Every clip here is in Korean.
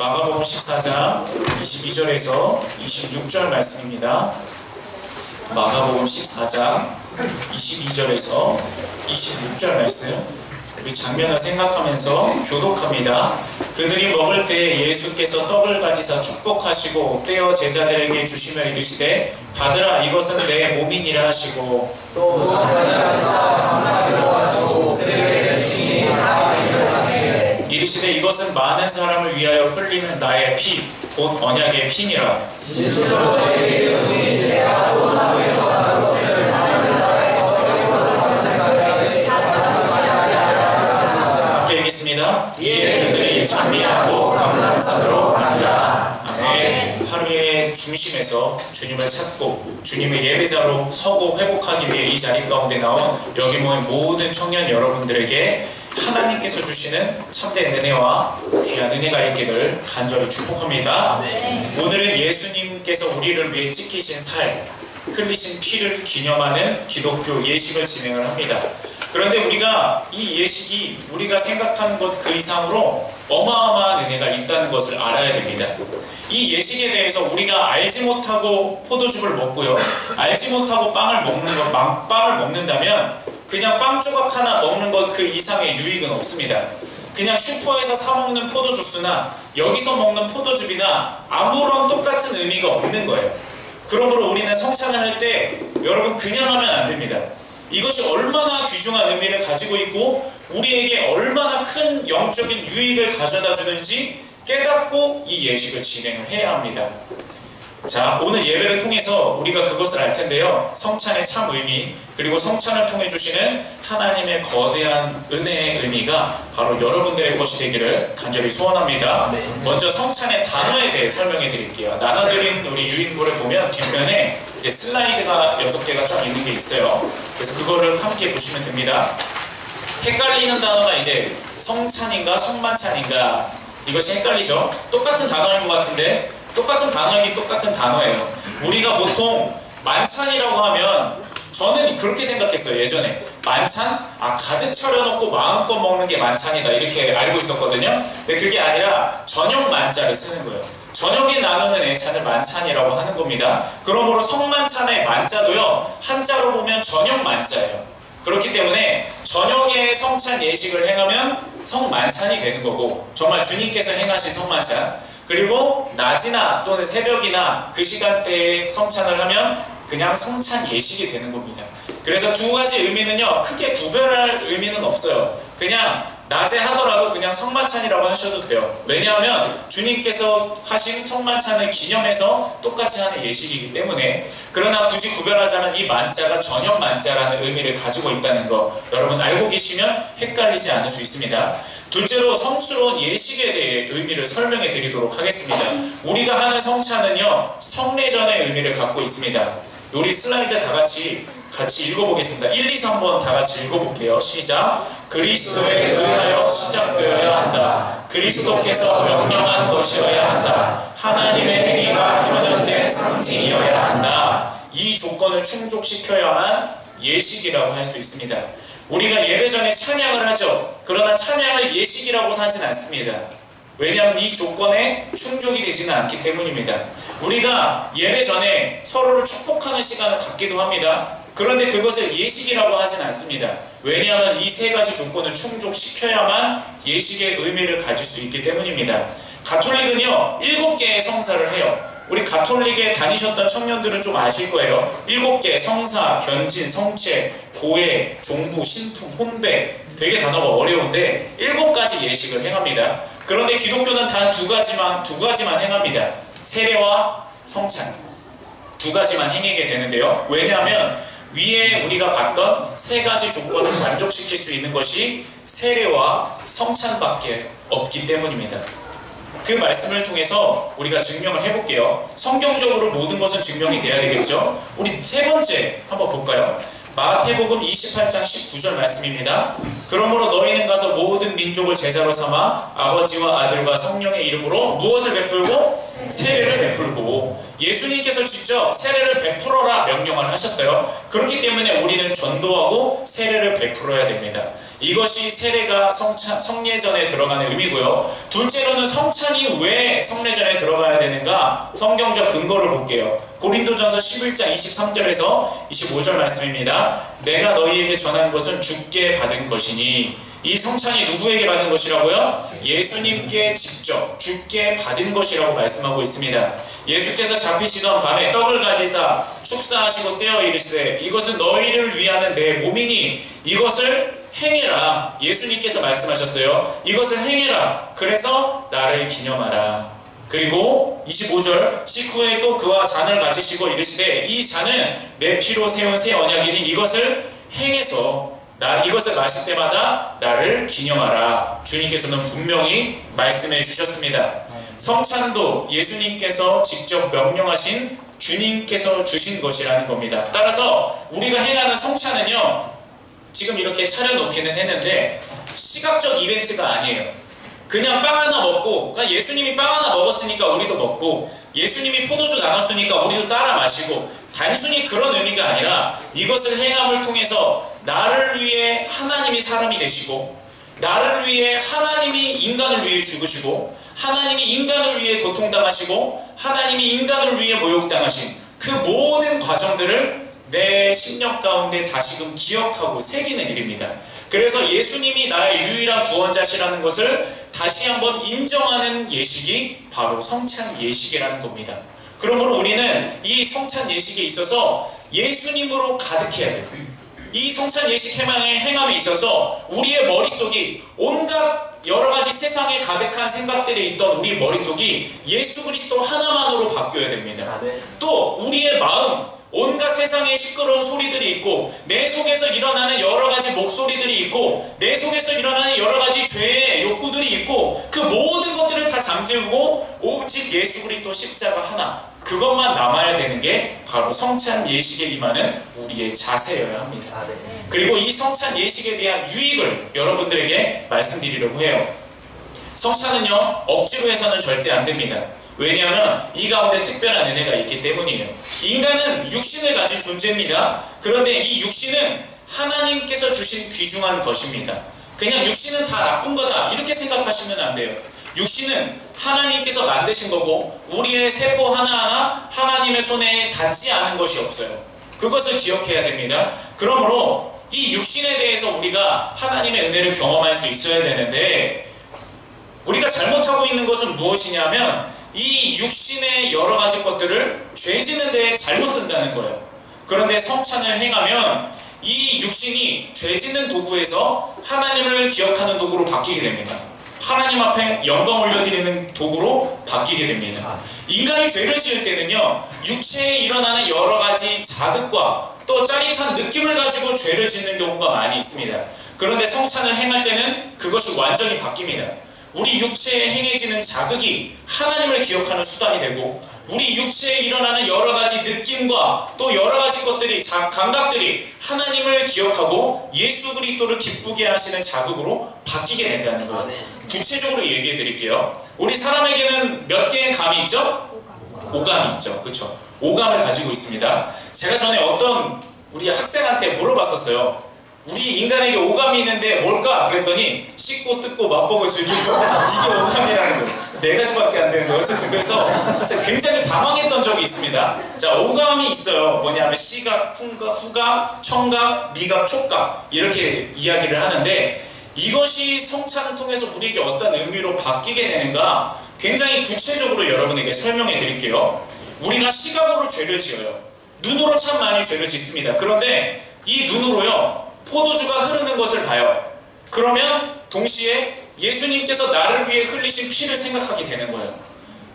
마가복음 14장 22절에서 26절 말씀입니다. 마가복음 14장 22절에서 26절 말씀, 우리 장면을 생각하면서 교독합니다. 그들이 먹을 때 예수께서 떡을 가지사 축복하시고 떼어 제자들에게 주시며 이르시되 받으라, 이것은 내 몸이니라 하시고, 또 잔을 가지사 감사기도 하시고 그들에게 주시니 다 이르시되 이르시되 이것은 많은 사람을 위하여 흘리는 나의 피, 곧 언약의 피니라. 진실로 너희에게 이르노니 내가 또 나무에서 난 것을 하나님 나라에서 함께 읽겠습니다. 이에 그들이 찬미하고 감람산으로 가니라. 아멘. 하루의 중심에서 주님을 찾고 주님의 예배자로 서고 회복하기 위해 이 자리 가운데 나온 여기 모인 모든 청년 여러분들에게 하나님께서 주시는 참된 은혜와 귀한 은혜가 있기를 간절히 축복합니다. 오늘은 예수님께서 우리를 위해 찢기신 살, 흘리신 피를 기념하는 기독교 예식을 진행을 합니다. 그런데 우리가 이 예식이 우리가 생각하는 것 그 이상으로 어마어마한 은혜가 있다는 것을 알아야 됩니다. 이 예식에 대해서 우리가 알지 못하고 포도즙을 먹고요, 알지 못하고 빵을 먹는다면 그냥 빵 조각 하나 먹는 것 그 이상의 유익은 없습니다. 그냥 슈퍼에서 사 먹는 포도주스나 여기서 먹는 포도즙이나 아무런 똑같은 의미가 없는 거예요. 그러므로 우리는 성찬을 할 때 여러분 그냥 하면 안 됩니다. 이것이 얼마나 귀중한 의미를 가지고 있고 우리에게 얼마나 큰 영적인 유익을 가져다 주는지 깨닫고 이 예식을 진행을 해야 합니다. 자, 오늘 예배를 통해서 우리가 그것을 알 텐데요, 성찬의 참 의미, 그리고 성찬을 통해 주시는 하나님의 거대한 은혜의 의미가 바로 여러분들의 것이 되기를 간절히 소원합니다. 먼저 성찬의 단어에 대해 설명해 드릴게요. 나눠드린 우리 유인물을 보면 뒷면에 이제 슬라이드가 6개가 좀 있는 게 있어요. 그래서 그거를 함께 보시면 됩니다. 헷갈리는 단어가 이제 성찬인가 성만찬인가, 이것이 헷갈리죠? 똑같은 단어인 것 같은데 똑같은 단어이긴 똑같은 단어예요. 우리가 보통 만찬이라고 하면 저는 그렇게 생각했어요. 예전에 만찬? 가득 차려놓고 마음껏 먹는 게 만찬이다, 이렇게 알고 있었거든요. 근데 그게 아니라 저녁 만자를 쓰는 거예요. 저녁에 나누는 애찬을 만찬이라고 하는 겁니다. 그러므로 성만찬의 만자도요, 한자로 보면 저녁 만자예요. 그렇기 때문에 저녁에 성찬 예식을 행하면 성만찬이 되는 거고, 정말 주님께서 행하신 성만찬, 그리고 낮이나 또는 새벽이나 그 시간대에 성찬을 하면 그냥 성찬 예식이 되는 겁니다. 그래서 두 가지 의미는요, 크게 구별할 의미는 없어요. 그냥 낮에 하더라도 그냥 성만찬이라고 하셔도 돼요. 왜냐하면 주님께서 하신 성만찬을 기념해서 똑같이 하는 예식이기 때문에. 그러나 굳이 구별하자면 이 만자가 저녁 만자라는 의미를 가지고 있다는 거 여러분 알고 계시면 헷갈리지 않을 수 있습니다. 둘째로 성스러운 예식에 대해 의미를 설명해 드리도록 하겠습니다. 우리가 하는 성찬은요, 성례전의 의미를 갖고 있습니다. 우리 슬라이드 다 같이 읽어보겠습니다. 1, 2, 3번 다 같이 읽어볼게요. 시작. 그리스도에 의하여 시작되어야 한다. 그리스도께서 명령한 것이어야 한다. 하나님의 행위가 현현된 상징이어야 한다. 이 조건을 충족시켜야만 예식이라고 할 수 있습니다. 우리가 예배 전에 찬양을 하죠. 그러나 찬양을 예식이라고는 하진 않습니다. 왜냐하면 이 조건에 충족이 되지는 않기 때문입니다. 우리가 예배 전에 서로를 축복하는 시간을 갖기도 합니다. 그런데 그것을 예식이라고 하진 않습니다. 왜냐하면 이 세 가지 조건을 충족시켜야만 예식의 의미를 가질 수 있기 때문입니다. 가톨릭은요, 7개의 성사를 해요. 우리 가톨릭에 다니셨던 청년들은 좀 아실 거예요. 7개, 성사, 견진, 성체, 고해, 종부, 신품, 혼배, 되게 단어가 어려운데 7가지 예식을 행합니다. 그런데 기독교는 단 두 가지만 행합니다. 세례와 성찬, 2가지만 행하게 되는데요. 왜냐하면 위에 우리가 봤던 3가지 조건을 만족시킬 수 있는 것이 세례와 성찬밖에 없기 때문입니다. 그 말씀을 통해서 우리가 증명을 해볼게요. 성경적으로 모든 것은 증명이 돼야 되겠죠. 우리 3번째 한번 볼까요? 마태복음 28장 19절 말씀입니다. 그러므로 너희는 가서 모든 민족을 제자로 삼아 아버지와 아들과 성령의 이름으로 무엇을 베풀고? 세례를 베풀고 예수님께서 직접 세례를 베풀어라 명령을 하셨어요. 그렇기 때문에 우리는 전도하고 세례를 베풀어야 됩니다. 이것이 세례가 성례전에 들어가는 의미고요. 둘째로는 성찬이 왜 성례전에 들어가야 되는가? 성경적 근거를 볼게요. 고린도전서 11장 23절에서 25절 말씀입니다. 내가 너희에게 전한 것은 주께 받은 것이니. 이 성찬이 누구에게 받은 것이라고요? 예수님께 직접 주께 받은 것이라고 말씀하고 있습니다. 예수께서 잡히시던 밤에 떡을 가지사 축사하시고 떼어 이르시되 이것은 너희를 위하는 내 몸이니 이것을 행해라. 예수님께서 말씀하셨어요. 이것을 행해라. 그래서 나를 기념하라. 그리고 25절 식후에 또 그와 잔을 가지시고 이르시되 이 잔은 내 피로 세운 새 언약이니 이것을 행해서 이것을 마실 때마다 나를 기념하라. 주님께서는 분명히 말씀해 주셨습니다. 성찬도 예수님께서 직접 명령하신 주님께서 주신 것이라는 겁니다. 따라서 우리가 행하는 성찬은요, 지금 이렇게 차려놓기는 했는데 시각적 이벤트가 아니에요. 그냥 빵 하나 먹고, 그냥 예수님이 빵 하나 먹었으니까 우리도 먹고, 예수님이 포도주 나눴으니까 우리도 따라 마시고, 단순히 그런 의미가 아니라 이것을 행함을 통해서 나를 위해 하나님이 사람이 되시고, 나를 위해 하나님이 인간을 위해 죽으시고, 하나님이 인간을 위해 고통당하시고, 하나님이 인간을 위해 모욕당하신 그 모든 과정들을 내 심령 가운데 다시금 기억하고 새기는 일입니다. 그래서 예수님이 나의 유일한 구원자시라는 것을 다시 한번 인정하는 예식이 바로 성찬 예식이라는 겁니다. 그러므로 우리는 이 성찬 예식에 있어서 예수님으로 가득해야 돼요. 이 성찬 예식 행함에 있어서 우리의 머릿속이 온갖 여러가지 세상에 가득한 생각들이 있던 우리 머릿속이 예수 그리스도 하나만으로 바뀌어야 됩니다. 또 우리의 마음, 온갖 세상에 시끄러운 소리들이 있고 내 속에서 일어나는 여러가지 목소리들이 있고 내 속에서 일어나는 여러가지 죄의 욕구들이 있고 그 모든 것들을 다 잠재우고 오직 예수 그리스도 십자가 하나, 그것만 남아야 되는 게 바로 성찬 예식에 임하는 우리의 자세여야 합니다. 그리고 이 성찬 예식에 대한 유익을 여러분들에게 말씀드리려고 해요. 성찬은요, 억지로 해서는 절대 안 됩니다. 왜냐하면 이 가운데 특별한 은혜가 있기 때문이에요. 인간은 육신을 가진 존재입니다. 그런데 이 육신은 하나님께서 주신 귀중한 것입니다. 그냥 육신은 다 나쁜 거다 이렇게 생각하시면 안 돼요. 육신은 하나님께서 만드신 거고 우리의 세포 하나하나 하나님의 손에 닿지 않은 것이 없어요. 그것을 기억해야 됩니다. 그러므로 이 육신에 대해서 우리가 하나님의 은혜를 경험할 수 있어야 되는데, 우리가 잘못하고 있는 것은 무엇이냐면 이 육신의 여러 가지 것들을 죄 지는 데에 잘못 쓴다는 거예요. 그런데 성찬을 행하면 이 육신이 죄 짓는 도구에서 하나님을 기억하는 도구로 바뀌게 됩니다. 하나님 앞에 영광 올려드리는 도구로 바뀌게 됩니다. 인간이 죄를 지을 때는요, 육체에 일어나는 여러 가지 자극과 또 짜릿한 느낌을 가지고 죄를 짓는 경우가 많이 있습니다. 그런데 성찬을 행할 때는 그것이 완전히 바뀝니다. 우리 육체에 행해지는 자극이 하나님을 기억하는 수단이 되고 우리 육체에 일어나는 여러 가지 느낌과 또 여러 가지 것들이, 감각들이 하나님을 기억하고 예수 그리스도를 기쁘게 하시는 자극으로 바뀌게 된다는 거예요. 구체적으로 얘기해 드릴게요. 우리 사람에게는 몇 개의 감이 있죠? 오감이 있죠. 그렇죠? 오감을 가지고 있습니다. 제가 전에 어떤 우리 학생한테 물어봤었어요. 우리 인간에게 오감이 있는데 뭘까? 그랬더니 씻고 뜯고 맛보고 즐기고 이게 오감이라는 거예요. 4가지밖에 안 되는 거예요. 어쨌든 그래서 제가 굉장히 당황했던 적이 있습니다. 자, 오감이 있어요. 뭐냐면 시각, 풍각, 후각, 청각, 미각, 촉각 이렇게 이야기를 하는데 이것이 성찬을 통해서 우리에게 어떤 의미로 바뀌게 되는가 굉장히 구체적으로 여러분에게 설명해 드릴게요. 우리가 시각으로 죄를 지어요. 눈으로 참 많이 죄를 짓습니다. 그런데 이 눈으로요, 포도주가 흐르는 것을 봐요. 그러면 동시에 예수님께서 나를 위해 흘리신 피를 생각하게 되는 거예요.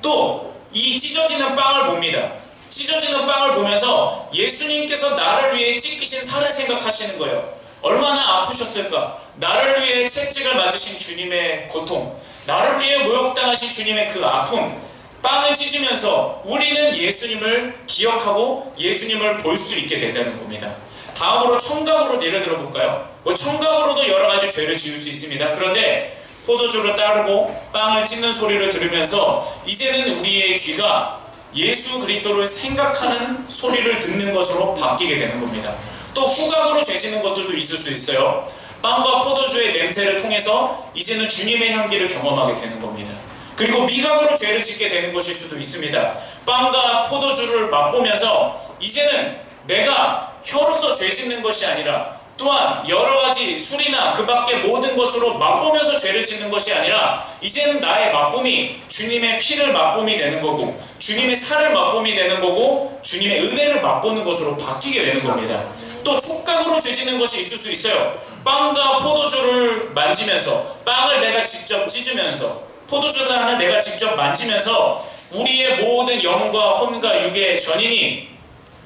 또 이 찢어지는 빵을 봅니다. 찢어지는 빵을 보면서 예수님께서 나를 위해 찢기신 살을 생각하시는 거예요. 얼마나 아프셨을까? 나를 위해 채찍을 맞으신 주님의 고통, 나를 위해 모욕당하신 주님의 그 아픔, 빵을 찢으면서 우리는 예수님을 기억하고 예수님을 볼 수 있게 된다는 겁니다. 다음으로 청각으로 예를 들어 볼까요? 청각으로도 여러 가지 죄를 지을 수 있습니다. 그런데 포도주를 따르고 빵을 찢는 소리를 들으면서 이제는 우리의 귀가 예수 그리스도를 생각하는 소리를 듣는 것으로 바뀌게 되는 겁니다. 또 후각으로 죄지는 것들도 있을 수 있어요. 빵과 포도주의 냄새를 통해서 이제는 주님의 향기를 경험하게 되는 겁니다. 그리고 미각으로 죄를 짓게 되는 것일 수도 있습니다. 빵과 포도주를 맛보면서 이제는 내가 혀로서 죄 짓는 것이 아니라 또한 여러가지 술이나 그 밖의 모든 것으로 맛보면서 죄를 짓는 것이 아니라 이제는 나의 맛봄이 주님의 피를 맛봄이 되는 거고 주님의 살을 맛봄이 되는 거고 주님의 은혜를 맛보는 것으로 바뀌게 되는 겁니다. 또 촉각으로 죄 짓는 것이 있을 수 있어요. 빵과 포도주를 만지면서 빵을 내가 직접 찢으면서 포도주를 하나 내가 직접 만지면서 우리의 모든 영과 혼과 육의 전인이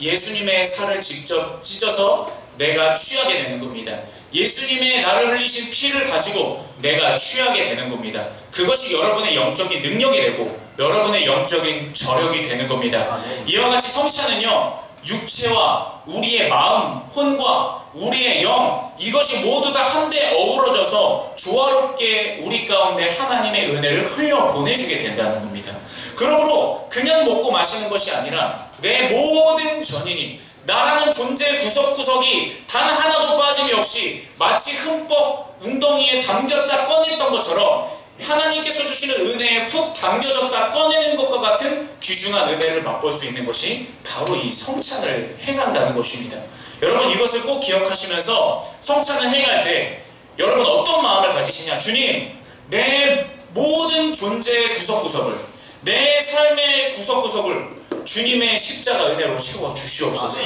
예수님의 살을 직접 찢어서 내가 취하게 되는 겁니다. 예수님의 나를 흘리신 피를 가지고 내가 취하게 되는 겁니다. 그것이 여러분의 영적인 능력이 되고 여러분의 영적인 저력이 되는 겁니다. 이와 같이 성찬은요, 육체와 우리의 마음, 혼과 우리의 영, 이것이 모두 다 한데 어우러져서 조화롭게 우리 가운데 하나님의 은혜를 흘려보내주게 된다는 겁니다. 그러므로 그냥 먹고 마시는 것이 아니라 내 모든 전인이 나라는 존재 구석구석이 단 하나도 빠짐이 없이 마치 흠뻑 웅덩이에 담겼다 꺼냈던 것처럼 하나님께서 주시는 은혜에 푹 담겨졌다 꺼내는 것과 같은 귀중한 은혜를 맛볼 수 있는 것이 바로 이 성찬을 행한다는 것입니다. 여러분 이것을 꼭 기억하시면서 성찬을 행할 때 여러분 어떤 마음을 가지시냐? 주님, 내 모든 존재의 구석구석을, 내 삶의 구석구석을 주님의 십자가 은혜로 채워 주시옵소서.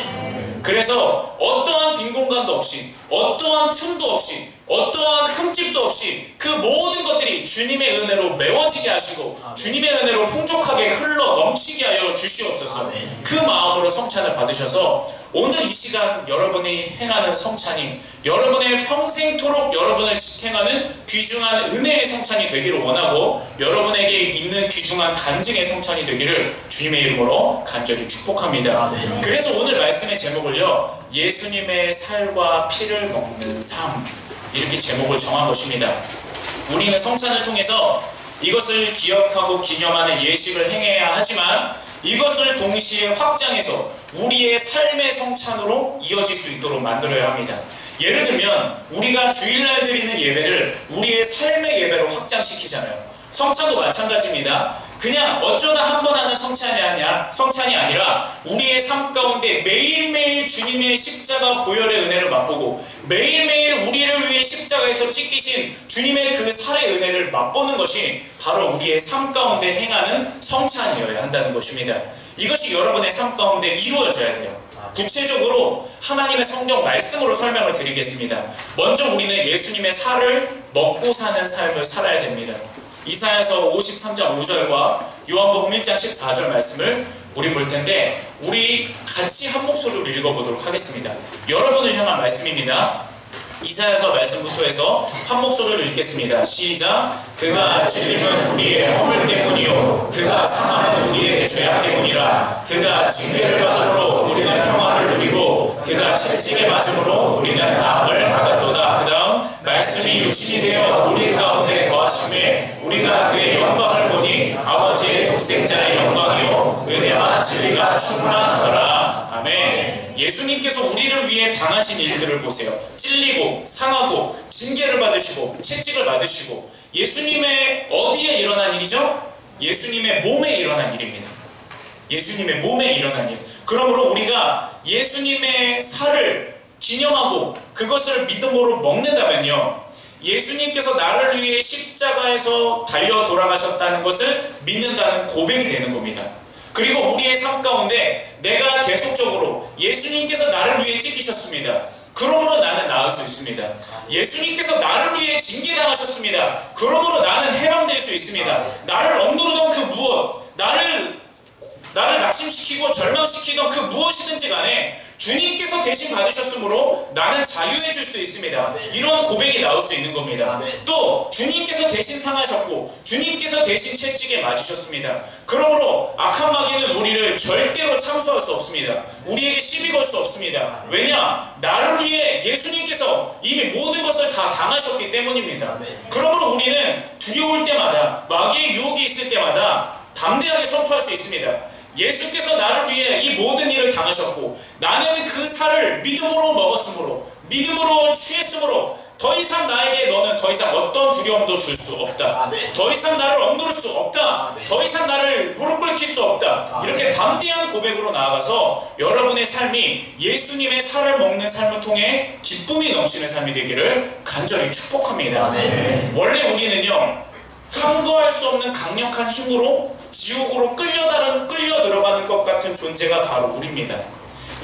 그래서 어떠한 빈 공간도 없이, 어떠한 틈도 없이, 어떠한 흠집도 없이 그 모든 것들이 주님의 은혜로 메워지게 하시고 주님의 은혜로 풍족하게 흘러 넘치게 하여 주시옵소서. 그 마음으로 성찬을 받으셔서 오늘 이 시간 여러분이 행하는 성찬이 여러분의 평생토록 여러분을 지탱하는 귀중한 은혜의 성찬이 되기를 원하고 여러분에게 있는 귀중한 간증의 성찬이 되기를 주님의 이름으로 간절히 축복합니다. 그래서 오늘 말씀의 제목을요, 예수님의 살과 피를 먹는 삶, 이렇게 제목을 정한 것입니다. 우리는 성찬을 통해서 이것을 기억하고 기념하는 예식을 행해야 하지만 이것을 동시에 확장해서 우리의 삶의 성찬으로 이어질 수 있도록 만들어야 합니다. 예를 들면 우리가 주일날 드리는 예배를 우리의 삶의 예배로 확장시키잖아요. 성찬도 마찬가지입니다. 그냥 어쩌다 한 번 하는 성찬이 아니라 우리의 삶 가운데 매일매일 주님의 십자가 보혈의 은혜를 맛보고 매일매일 우리를 위해 십자가에서 찢기신 주님의 그 살의 은혜를 맛보는 것이 바로 우리의 삶 가운데 행하는 성찬이어야 한다는 것입니다. 이것이 여러분의 삶 가운데 이루어져야 돼요. 구체적으로 하나님의 성경 말씀으로 설명을 드리겠습니다. 먼저 우리는 예수님의 살을 먹고 사는 삶을 살아야 됩니다. 이사야서 53장 5절과 요한복음 1장 14절 말씀을 우리 볼 텐데 우리 같이 한 목소리로 읽어보도록 하겠습니다. 여러분을 향한 말씀입니다. 이사야서 말씀부터 해서 한 목소리로 읽겠습니다. 시작. 그가 찔림은 우리의 허물 때문이요 그가 상함은 우리의 죄악 때문이라. 그가 징계를 받음으로 우리는 평화를 누리고 그가 채찍에 맞음으로 우리는 나음을 받았도다. 그 다음 말씀이 육신이 되어 우리 가운데 거하심에 우리가 그의 영광을 보니 아버지의 독생자의 영광이요 은혜와 진리가 충만하더라. 아멘. 예수님께서 우리를 위해 당하신 일들을 보세요. 찔리고 상하고 징계를 받으시고 채찍을 받으시고 예수님의 어디에 일어난 일이죠? 예수님의 몸에 일어난 일입니다. 예수님의 몸에 일어난 일. 그러므로 우리가 예수님의 살을 기념하고 그것을 믿음으로 먹는다면요, 예수님께서 나를 위해 십자가에서 달려 돌아가셨다는 것을 믿는다는 고백이 되는 겁니다. 그리고 우리의 삶 가운데 내가 계속적으로 예수님께서 나를 위해 찢기셨습니다. 그러므로 나는 나을 수 있습니다. 예수님께서 나를 위해 징계당하셨습니다. 그러므로 나는 해방될 수 있습니다. 나를 억누르던 그 무엇, 나를 낙심시키고 절망시키던 그 무엇이든지 간에 주님께서 대신 받으셨으므로 나는 자유해질 수 있습니다. 이런 고백이 나올 수 있는 겁니다. 또 주님께서 대신 상하셨고 주님께서 대신 채찍에 맞으셨습니다. 그러므로 악한 마귀는 우리를 절대로 참수할 수 없습니다. 우리에게 시비 걸 수 없습니다. 왜냐? 나를 위해 예수님께서 이미 모든 것을 다 당하셨기 때문입니다. 그러므로 우리는 두려울 때마다, 마귀의 유혹이 있을 때마다 담대하게 선포할 수 있습니다. 예수께서 나를 위해 이 모든 일을 당하셨고 나는 그 살을 믿음으로 먹었으므로, 믿음으로 취했으므로 더 이상 나에게 너는 더 이상 어떤 두려움도 줄 수 없다. 더 이상 나를 억누를 수 없다. 더 이상 나를 무릎 꿇힐 수 없다. 이렇게 담대한 고백으로 나아가서 여러분의 삶이 예수님의 살을 먹는 삶을 통해 기쁨이 넘치는 삶이 되기를 간절히 축복합니다. 원래 우리는요, 항거할 수 없는 강력한 힘으로 지옥으로 끌려 들어가는 것 같은 존재가 바로 우리입니다.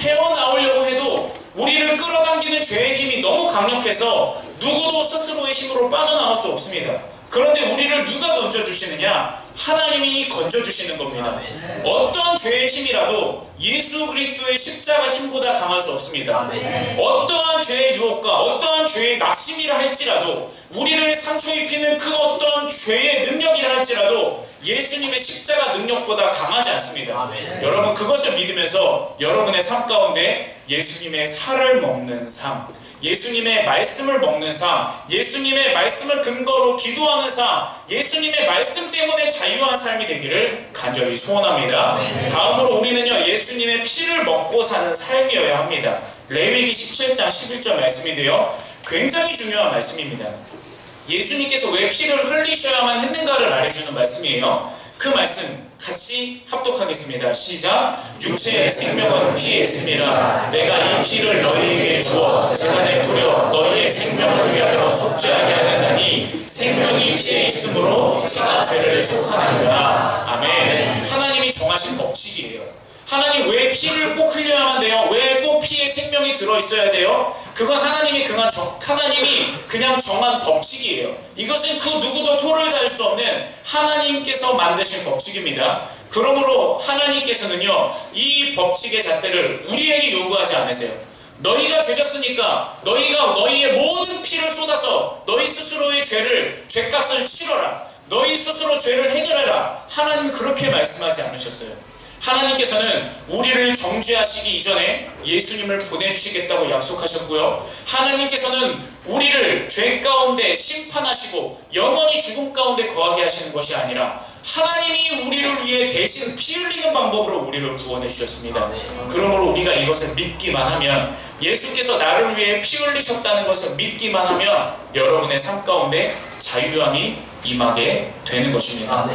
헤어나오려고 해도 우리를 끌어당기는 죄의 힘이 너무 강력해서 누구도 스스로의 힘으로 빠져나올 수 없습니다. 그런데 우리를 누가 건져주시느냐? 하나님이 건져주시는 겁니다. 어떤 죄의 힘이라도 예수 그리스도의 십자가 힘보다 강할 수 없습니다. 어떠한 죄의 유혹과 어떠한 죄의 낙심이라 할지라도, 우리를 상처 입히는 그 어떤 죄의 능력이라 할지라도 예수님의 십자가 능력보다 강하지 않습니다. 여러분, 그것을 믿으면서 여러분의 삶 가운데 예수님의 살을 먹는 삶, 예수님의 말씀을 먹는 삶, 예수님의 말씀을 근거로 기도하는 삶, 예수님의 말씀 때문에 자유한 삶이 되기를 간절히 소원합니다. 다음으로 우리는요, 예수님의 피를 먹고 사는 삶이어야 합니다. 레위기 17장 11절 말씀인데요, 굉장히 중요한 말씀입니다. 예수님께서 왜 피를 흘리셔야만 했는가를 말해주는 말씀이에요. 그 말씀 같이 합독하겠습니다. 시작. 육체의 생명은 피에 있음이라 내가 이 피를 너희에게 주어 제단에 뿌려 너희의 생명을 위하여 속죄하게 하였나니 생명이 피에 있으므로 피가 죄를 속하느니라. 아멘. 하나님이 정하신 법칙이에요. 하나님 왜 피를 꼭 흘려야만 돼요? 왜 꼭 피에 생명이 들어있어야 돼요? 그건 하나님이 그냥 정한 법칙이에요. 이것은 그 누구도 토를 달 수 없는 하나님께서 만드신 법칙입니다. 그러므로 하나님께서는요, 이 법칙의 잣대를 우리에게 요구하지 않으세요. 너희가 죄졌으니까 너희가 너희의 모든 피를 쏟아서 너희 스스로의 죄값을 치러라. 너희 스스로 죄를 해결해라. 하나님은 그렇게 말씀하지 않으셨어요. 하나님께서는 우리를 정죄하시기 이전에 예수님을 보내주시겠다고 약속하셨고요. 하나님께서는 우리를 죄 가운데 심판하시고 영원히 죽음 가운데 거하게 하시는 것이 아니라 하나님이 우리를 위해 대신 피 흘리는 방법으로 우리를 구원해 주셨습니다. 그러므로 우리가 이것을 믿기만 하면, 예수께서 나를 위해 피 흘리셨다는 것을 믿기만 하면 여러분의 삶 가운데 자유함이 임하게 되는 것입니다.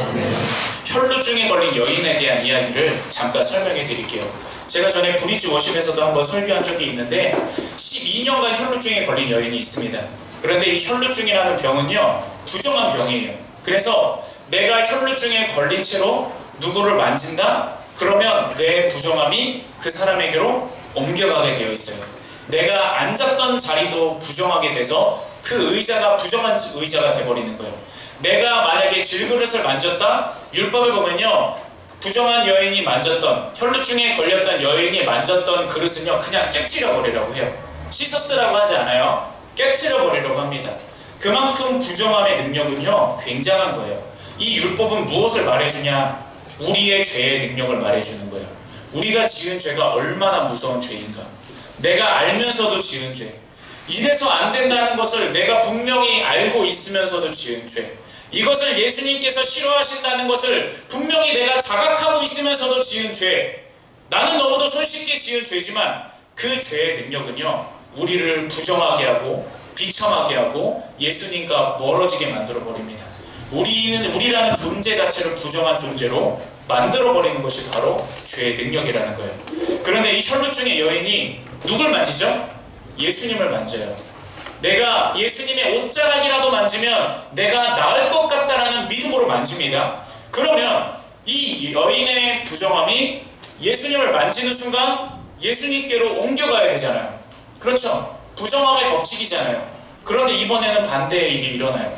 혈루증에 걸린 여인에 대한 이야기를 잠깐 설명해 드릴게요. 제가 전에 브리지 워십에서도 한번 설교한 적이 있는데 12년간 혈루증에 걸린 여인이 있습니다. 그런데 이 혈루증이라는 병은요, 부정한 병이에요. 그래서 내가 혈루증에 걸린 채로 누구를 만진다? 그러면 내 부정함이 그 사람에게로 옮겨가게 되어 있어요. 내가 앉았던 자리도 부정하게 돼서 그 의자가 부정한 의자가 돼버리는 거예요. 내가 만약에 질그릇을 만졌다? 율법을 보면요, 부정한 여인이 만졌던, 혈루증에 걸렸던 여인이 만졌던 그릇은요, 그냥 깨트려 버리라고 해요. 씻었으라고 하지 않아요. 깨트려 버리라고 합니다. 그만큼 부정함의 능력은요, 굉장한 거예요. 이 율법은 무엇을 말해주냐? 우리의 죄의 능력을 말해주는 거예요. 우리가 지은 죄가 얼마나 무서운 죄인가. 내가 알면서도 지은 죄, 이래서 안 된다는 것을 내가 분명히 알고 있으면서도 지은 죄, 이것을 예수님께서 싫어하신다는 것을 분명히 내가 자각하고 있으면서도 지은 죄, 나는 너무도 손쉽게 지은 죄지만 그 죄의 능력은요, 우리를 부정하게 하고 비참하게 하고 예수님과 멀어지게 만들어 버립니다. 우리라는 존재 자체를 부정한 존재로 만들어버리는 것이 바로 죄의 능력이라는 거예요. 그런데 이 혈루증의 여인이 누굴 만지죠? 예수님을 만져요. 내가 예수님의 옷자락이라도 만지면 내가 나을 것 같다라는 믿음으로 만집니다. 그러면 이 여인의 부정함이 예수님을 만지는 순간 예수님께로 옮겨가야 되잖아요. 그렇죠? 부정함의 법칙이잖아요. 그런데 이번에는 반대의 일이 일어나요.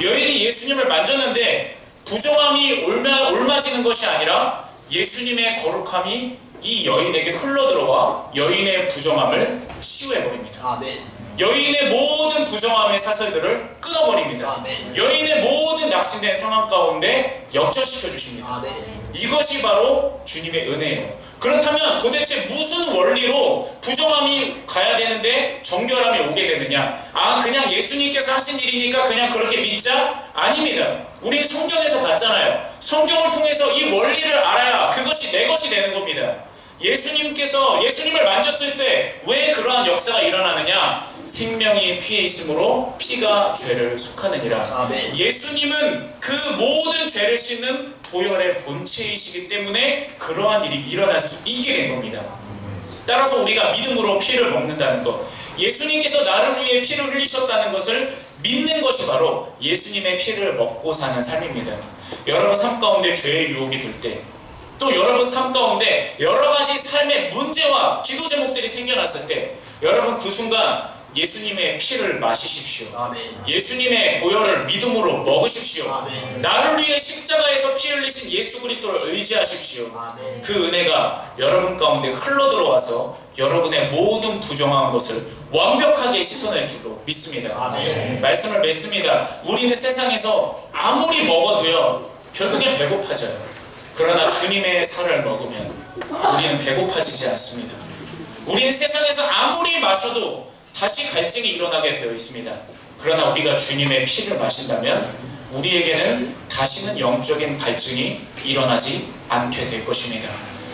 여인이 예수님을 만졌는데 부정함이 옮아지는 것이 아니라 예수님의 거룩함이 이 여인에게 흘러들어와 여인의 부정함을 치유해버립니다. 아멘. 여인의 모든 부정함의 사슬들을 끊어버립니다. 아멘. 여인의 모든 낙심된 상황 가운데 역전시켜 주십니다. 아멘. 이것이 바로 주님의 은혜예요. 그렇다면 도대체 무슨 원리로 부정함이 가야 되는데 정결함이 오게 되느냐? 아, 그냥 예수님께서 하신 일이니까 그냥 그렇게 믿자? 아닙니다. 우리 성경에서 봤잖아요. 성경을 통해서 이 원리를 알아야 그것이 내 것이 되는 겁니다. 예수님을 만졌을 때 왜 그러한 역사가 일어나느냐? 생명이 피에 있으므로 피가 죄를 속하느니라. 아멘. 예수님은 그 모든 죄를 씻는 보혈의 본체이시기 때문에 그러한 일이 일어날 수 있게 된 겁니다. 따라서 우리가 믿음으로 피를 먹는다는 것, 예수님께서 나를 위해 피를 흘리셨다는 것을 믿는 것이 바로 예수님의 피를 먹고 사는 삶입니다. 여러분 삶 가운데 죄의 유혹이 들 때, 또 여러분 삶 가운데 여러 가지 삶의 문제와 기도 제목들이 생겨났을 때, 여러분 그 순간 예수님의 피를 마시십시오. 아멘. 예수님의 보혈을 믿음으로 먹으십시오. 아멘. 나를 위해 십자가에서 피 흘리신 예수 그리스도를 의지하십시오. 아멘. 그 은혜가 여러분 가운데 흘러들어와서 여러분의 모든 부정한 것을 완벽하게 씻어낼 줄로 믿습니다. 아멘. 말씀을 맺습니다. 우리는 세상에서 아무리 먹어도요 결국엔 배고파져요. 그러나 주님의 살을 먹으면 우리는 배고파지지 않습니다. 우리는 세상에서 아무리 마셔도 다시 갈증이 일어나게 되어 있습니다. 그러나 우리가 주님의 피를 마신다면 우리에게는 다시는 영적인 갈증이 일어나지 않게 될 것입니다.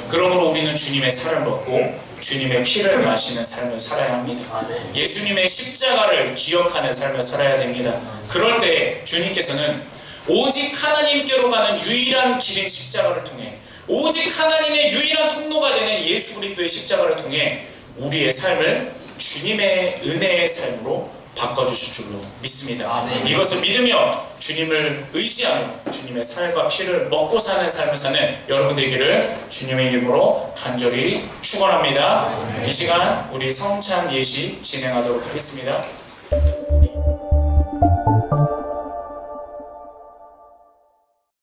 그러므로 우리는 주님의 살을 먹고 주님의 피를 마시는 삶을 살아야 합니다. 예수님의 십자가를 기억하는 삶을 살아야 됩니다. 그럴 때 주님께서는 오직 하나님께로 가는 유일한 길인 십자가를 통해, 오직 하나님의 유일한 통로가 되는 예수 그리스도의 십자가를 통해 우리의 삶을 주님의 은혜의 삶으로 바꿔주실 줄로 믿습니다. 아멘. 이것을 믿으며 주님을 의지하며 주님의 살과 피를 먹고 사는 삶을 사는 여러분 되기를 주님의 이름으로 간절히 축원합니다. 이 시간 우리 성찬 예식 진행하도록 하겠습니다.